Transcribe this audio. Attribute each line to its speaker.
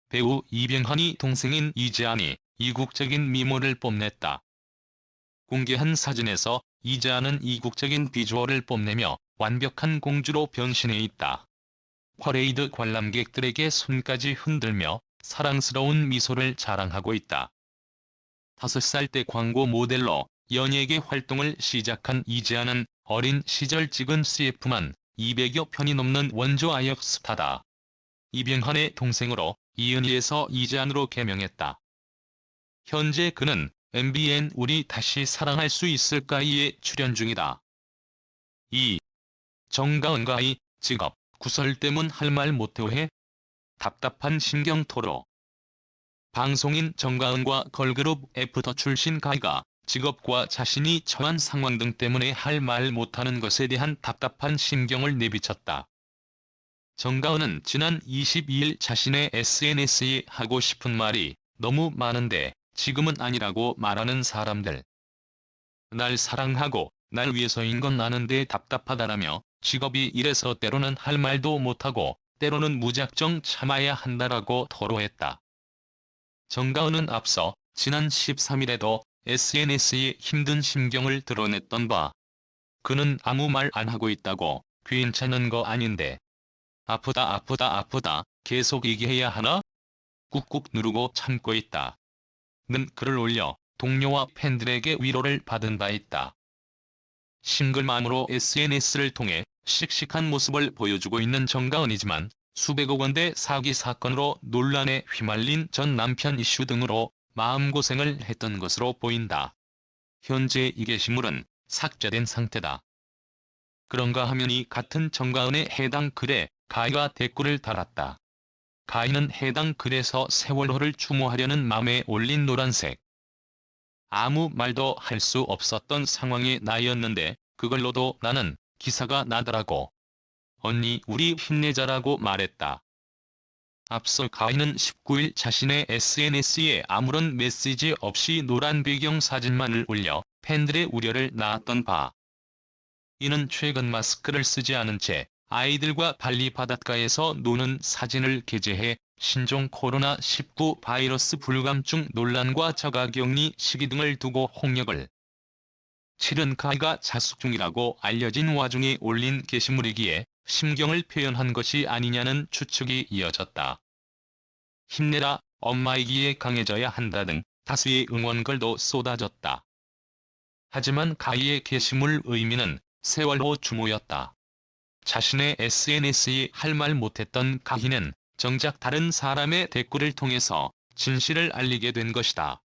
Speaker 1: 배우 이병헌이 동생인 이재한이 이국적인 미모를 뽐냈다. 공개한 사진에서 이재한은 이국적인 비주얼을 뽐내며 완벽한 공주로 변신해 있다. 퍼레이드 관람객들에게 손까지 흔들며 사랑스러운 미소를 자랑하고 있다. 5살 때 광고 모델로 연예계 활동을 시작한 이재한은 어린 시절 찍은 CF만 200여 편이 넘는 원조 아역 스타다. 이병헌의 동생으로 이은희에서 이재한으로 개명했다. 현재 그는 MBN 우리 다시 사랑할 수 있을까에 출연 중이다. 2. 정가은가의 직업, 구설 때문 할 말 못해? 답답한 심경 토로. 방송인 정가은과 걸그룹 애프터 출신 가희가 직업과 자신이 처한 상황 등 때문에 할 말 못하는 것에 대한 답답한 심경을 내비쳤다. 정가은은 지난 22일 자신의 SNS에 하고 싶은 말이 너무 많은데 지금은 아니라고 말하는 사람들. 날 사랑하고 날 위해서인 건 아는데 답답하다라며 직업이 이래서 때로는 할 말도 못하고 때로는 무작정 참아야 한다라고 토로했다. 정가은은 앞서 지난 13일에도 SNS에 힘든 심경을 드러냈던 바 그는 아무 말 안 하고 있다고 괜찮은 거 아닌데 아프다 아프다 아프다 계속 얘기해야 하나? 꾹꾹 누르고 참고 있다. 는 글을 올려 동료와 팬들에게 위로를 받은 바 있다. 싱글맘으로 SNS를 통해 씩씩한 모습을 보여주고 있는 정가은이지만 수백억 원대 사기 사건으로 논란에 휘말린 전 남편 이슈 등으로 마음고생을 했던 것으로 보인다. 현재 이 게시물은 삭제된 상태다. 그런가 하면 이 같은 정가은의 해당 글에 가희가 댓글을 달았다. 가희는 해당 글에서 세월호를 추모하려는 맘에 올린 노란색. 아무 말도 할 수 없었던 상황의 나였는데 그걸로도 나는 기사가 나더라고. 언니 우리 힘내자라고 말했다. 앞서 가희는 19일 자신의 SNS에 아무런 메시지 없이 노란 배경 사진만을 올려 팬들의 우려를 낳았던 바. 이는 최근 마스크를 쓰지 않은 채 아이들과 발리 바닷가에서 노는 사진을 게재해 신종 코로나19 바이러스 불감증 논란과 자가격리 시기 등을 두고 홍역을 치른 가희가 자숙 중이라고 알려진 와중에 올린 게시물이기에 심경을 표현한 것이 아니냐는 추측이 이어졌다. 힘내라, 엄마이기에 강해져야 한다 등 다수의 응원글도 쏟아졌다. 하지만 가희의 게시물 의미는 세월호 추모였다. 자신의 SNS에 할 말 못했던 가희는 정작 다른 사람의 댓글을 통해서 진실을 알리게 된 것이다.